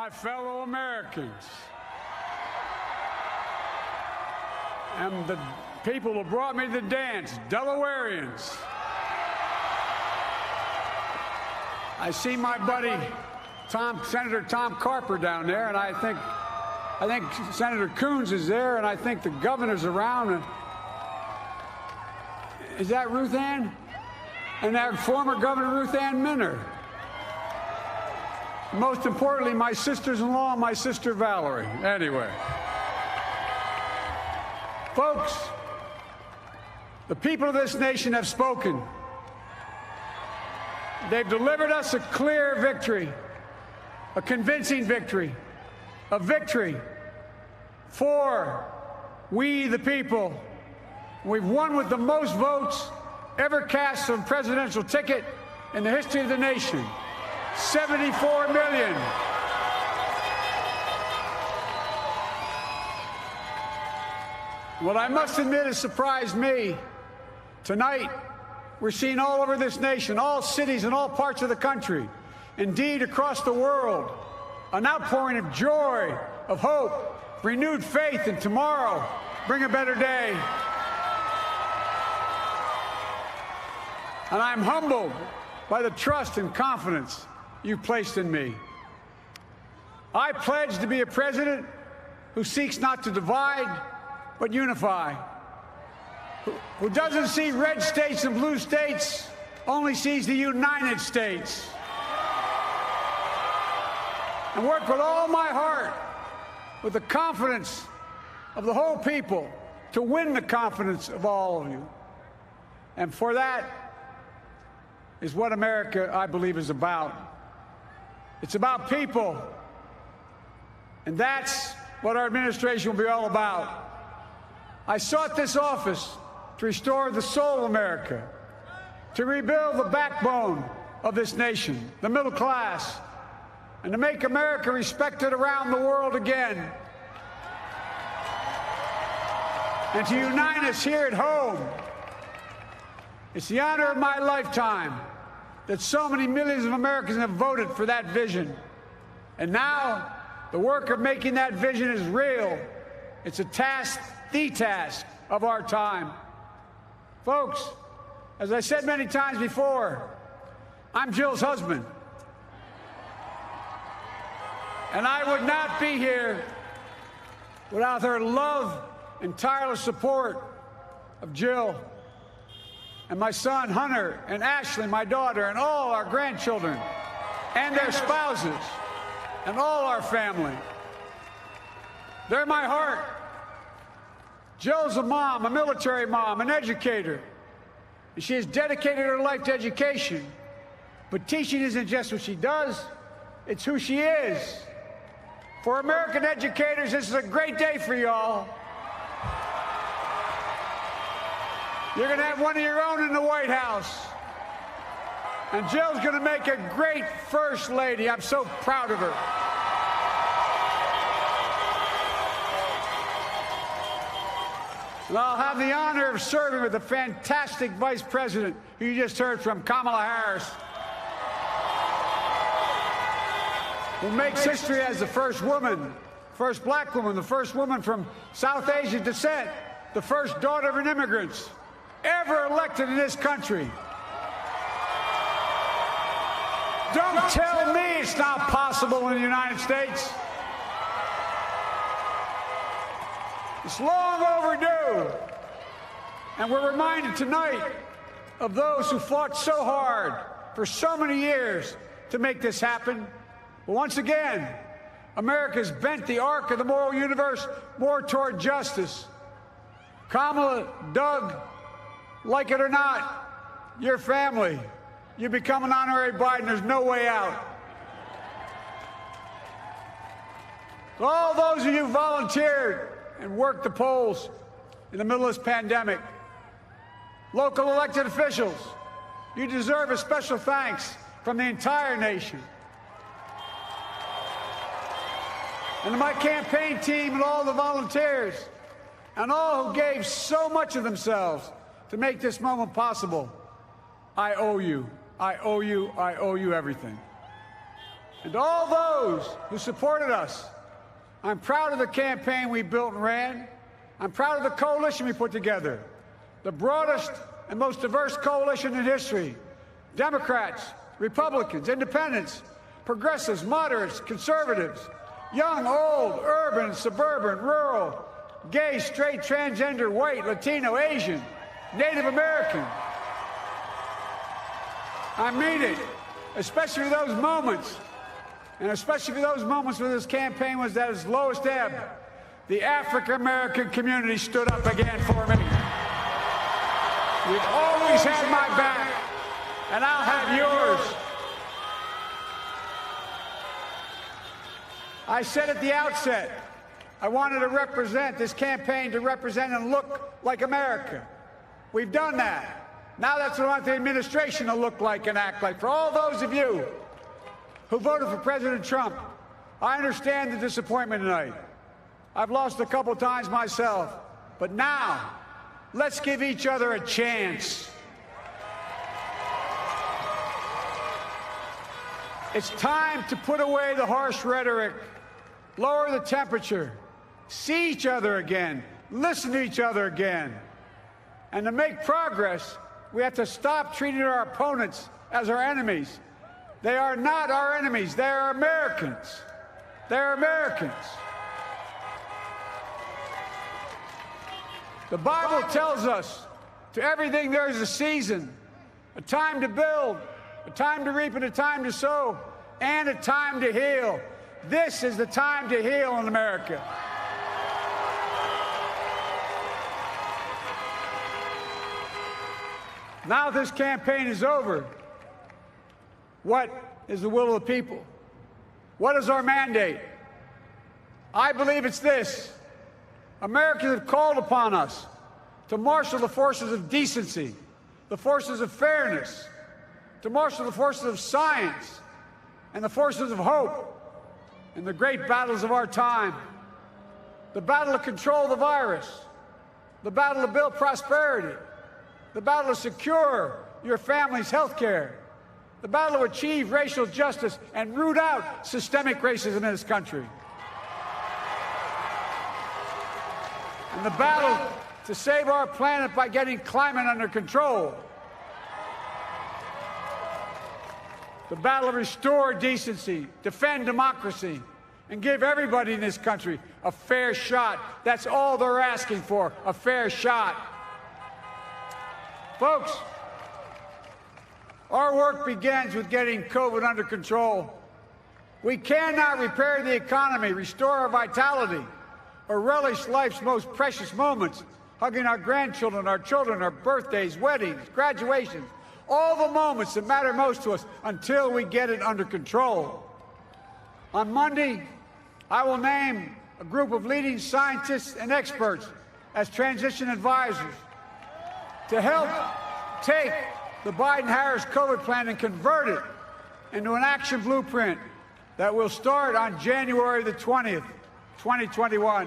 my fellow Americans, and the people who brought me to the dance, Delawareans. I see my buddy Senator Tom Carper down there, and I think Senator Coons is there, and I think the governor's around. Is that Ruth Ann? And that former Governor Ruth Ann Minner. Most importantly, my sisters-in-law and my sister Valerie. Anyway. Folks, the people of this nation have spoken. They've delivered us a clear victory, a convincing victory, a victory for we the people. We've won with the most votes ever cast on a presidential ticket in the history of the nation. 74 million. What I must admit has surprised me. Tonight, we're seeing all over this nation, all cities and all parts of the country, indeed across the world, an outpouring of joy, of hope, renewed faith in tomorrow, bring a better day. And I'm humbled by the trust and confidence you've placed in me. I pledge to be a president who seeks not to divide, but unify, who doesn't see red states and blue states, only sees the United States, and work with all my heart, with the confidence of the whole people, to win the confidence of all of you. And for that is what America, I believe, is about. It's about people. And that's what our administration will be all about. I sought this office to restore the soul of America, to rebuild the backbone of this nation, the middle class, and to make America respected around the world again, and to unite us here at home. It's the honor of my lifetime that so many millions of Americans have voted for that vision. And now, the work of making that vision is real. It's a task, the task of our time. Folks, as I said many times before, I'm Jill's husband. And I would not be here without her love and tireless support of Jill and my son Hunter and Ashley, my daughter, and all our grandchildren and their spouses and all our family. They're my heart. Jill's a mom, a military mom, an educator. And she has dedicated her life to education. But teaching isn't just what she does, it's who she is. For American educators, this is a great day for y'all. You're going to have one of your own in the White House. And Jill's going to make a great First Lady. I'm so proud of her. And I'll have the honor of serving with the fantastic Vice President who you just heard from, Kamala Harris, who makes history as the first woman, first black woman, the first woman from South Asian descent, the first daughter of an immigrant ever elected in this country. Don't tell me it's not possible in the United States. It's long overdue. And we're reminded tonight of those who fought so hard for so many years to make this happen. But once again, America's bent the arc of the moral universe more toward justice. Kamala, Doug, like it or not, your family, you become an honorary Biden, there's no way out. All those of you who volunteered and worked the polls in the middle of this pandemic, local elected officials, you deserve a special thanks from the entire nation. And to my campaign team and all the volunteers and all who gave so much of themselves to make this moment possible, I owe you. I owe you. I owe you everything. and to all those who supported us. I'm proud of the campaign we built and ran. I'm proud of the coalition we put together, the broadest and most diverse coalition in history. Democrats, Republicans, independents, progressives, moderates, conservatives, young, old, urban, suburban, rural, gay, straight, transgender, white, Latino, Asian, Native American. I mean it, especially for those moments, and especially for those moments when this campaign was at its lowest ebb. The African-American community stood up again for me. You've always had my back, and I'll have yours. I said at the outset, I wanted to represent this campaign to represent and look like America. We've done that. Now that's what I want the administration to look like and act like. For all those of you who voted for President Trump, I understand the disappointment tonight. I've lost a couple times myself, but now let's give each other a chance. It's time to put away the harsh rhetoric, lower the temperature, see each other again, listen to each other again. And to make progress, we have to stop treating our opponents as our enemies. They are not our enemies. They are Americans. They're Americans. The Bible tells us, to everything there is a season, a time to build, a time to reap, and a time to sow, and a time to heal. This is the time to heal in America. Now this campaign is over. What is the will of the people? What is our mandate? I believe it's this. Americans have called upon us to marshal the forces of decency, the forces of fairness, to marshal the forces of science and the forces of hope in the great battles of our time. The battle to control the virus, the battle to build prosperity, the battle to secure your family's health care, the battle to achieve racial justice and root out systemic racism in this country, and the battle to save our planet by getting climate under control, the battle to restore decency, defend democracy, and give everybody in this country a fair shot. That's all they're asking for, a fair shot. Folks, our work begins with getting COVID under control. We cannot repair the economy, restore our vitality, or relish life's most precious moments, hugging our grandchildren, our children, our birthdays, weddings, graduations, all the moments that matter most to us until we get it under control. On Monday, I will name a group of leading scientists and experts as transition advisors to help take the Biden-Harris COVID plan and convert it into an action blueprint that will start on January the 20th, 2021.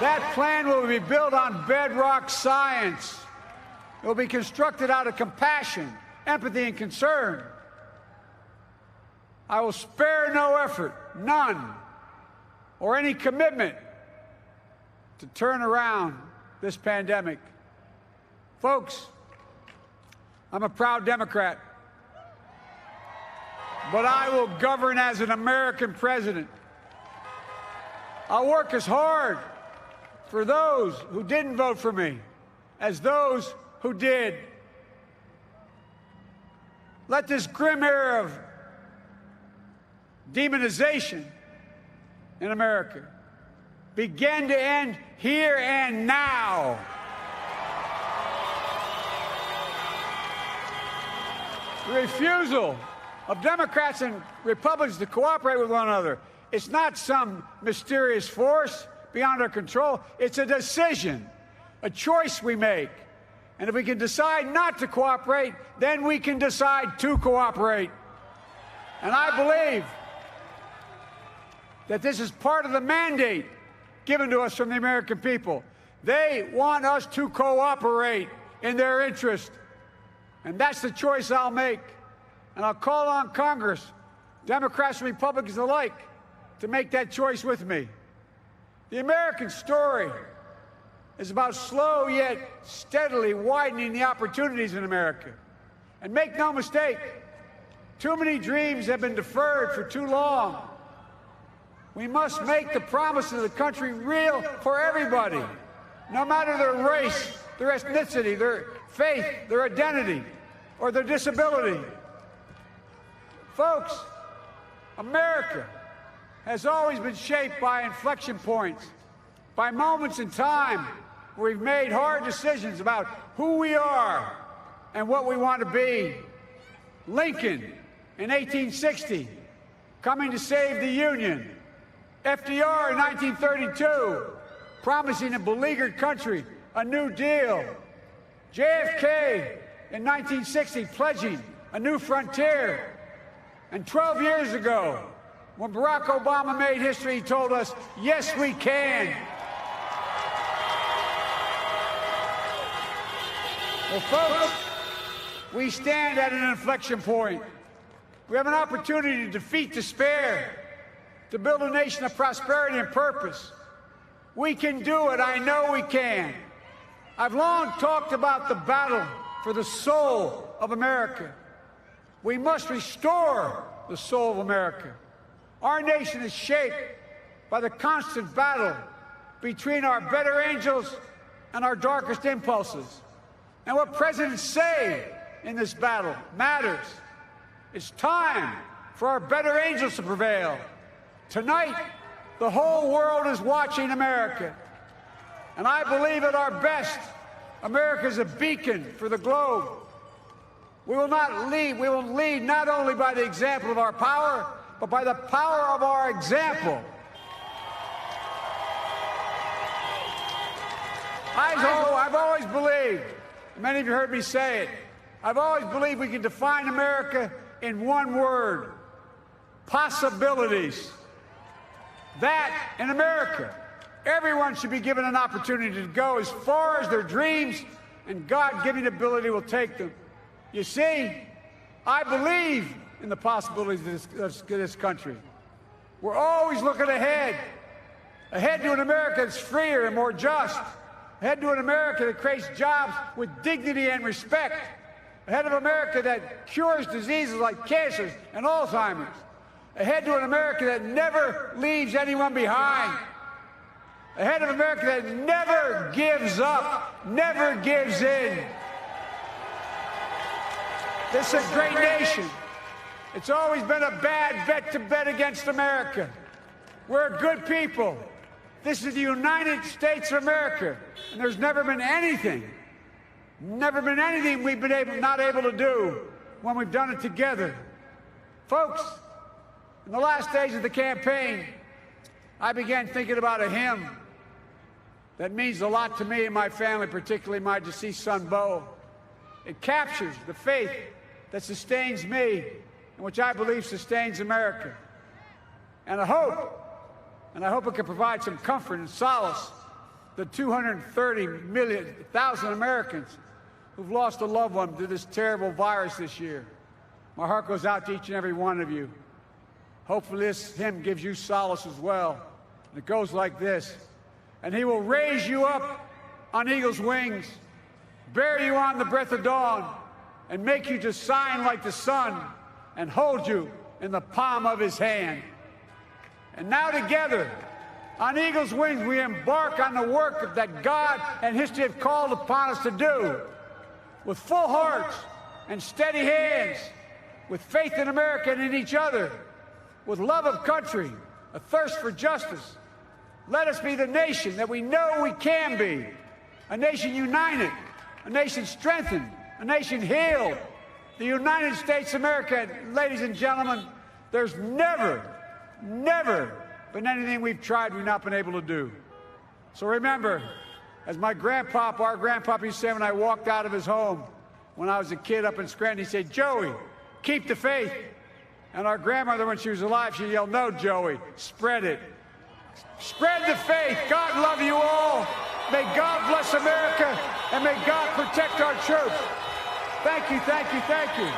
That plan will be built on bedrock science. It will be constructed out of compassion, empathy, and concern. I will spare no effort, none, or any commitment to turn around this pandemic. Folks, I'm a proud Democrat, but I will govern as an American president. I'll work as hard for those who didn't vote for me as those who did. Let this grim era of demonization in America begin to end here and now. The refusal of Democrats and Republicans to cooperate with one another, it's not some mysterious force beyond our control. It's a decision, a choice we make. And if we can decide not to cooperate, then we can decide to cooperate. And I believe that this is part of the mandate given to us from the American people. They want us to cooperate in their interest. And that's the choice I'll make. And I'll call on Congress, Democrats and Republicans alike, to make that choice with me. The American story is about slow yet steadily widening the opportunities in America. And make no mistake, too many dreams have been deferred for too long. We must make the promises of the country real for everybody, no matter their race, their ethnicity, their faith, their identity, or their disability. Folks, America has always been shaped by inflection points, by moments in time where we've made hard decisions about who we are and what we want to be. Lincoln in 1860, coming to save the Union. FDR in 1932, promising a beleaguered country a new deal. JFK in 1960, pledging a new frontier. And 12 years ago, when Barack Obama made history, he told us, yes, we can. Well, folks, we stand at an inflection point. We have an opportunity to defeat despair, to build a nation of prosperity and purpose. We can do it. I know we can. I've long talked about the battle for the soul of America. We must restore the soul of America. Our nation is shaped by the constant battle between our better angels and our darkest impulses. And what presidents say in this battle matters. It's time for our better angels to prevail. Tonight, the whole world is watching America. And I believe at our best, America is a beacon for the globe. We will lead not only by the example of our power, but by the power of our example. I've always believed, many of you heard me say it, I've always believed we can define America in one word: possibilities. That, in America, everyone should be given an opportunity to go as far as their dreams and God-given ability will take them. You see, I believe in the possibilities of this country. We're always looking ahead to an America that's freer and more just, ahead to an America that creates jobs with dignity and respect, ahead of America that cures diseases like cancer and Alzheimer's, ahead to an America that never leaves anyone behind, ahead of America that never gives up, never gives in. This is a great nation. It's always been a bad bet to bet against America. We're good people. This is the United States of America, and there's never been anything we've been not able to do when we've done it together. Folks, in the last days of the campaign, I began thinking about a hymn that means a lot to me and my family, particularly my deceased son, Bo. It captures the faith that sustains me and which I believe sustains America. And I hope it can provide some comfort and solace to 230,000 Americans who've lost a loved one to this terrible virus this year. My heart goes out to each and every one of you. Hopefully this hymn gives you solace as well. And it goes like this: and he will raise you up on eagle's wings, bear you on the breath of dawn, and make you to shine like the sun, and hold you in the palm of his hand. And now together, on eagle's wings, we embark on the work that God and history have called upon us to do, with full hearts and steady hands, with faith in America and in each other, with love of country, a thirst for justice. Let us be the nation that we know we can be, a nation united, a nation strengthened, a nation healed. The United States of America, ladies and gentlemen, there's never been anything we've tried we've not been able to do. So remember, as our grandpapa used to say when I walked out of his home when I was a kid up in Scranton, he said, "Joey, keep the faith." And our grandmother, when she was alive, she yelled, "No, Joey, spread it. Spread the faith. God love you all. May God bless America, and may God protect our troops." Thank you, thank you, thank you.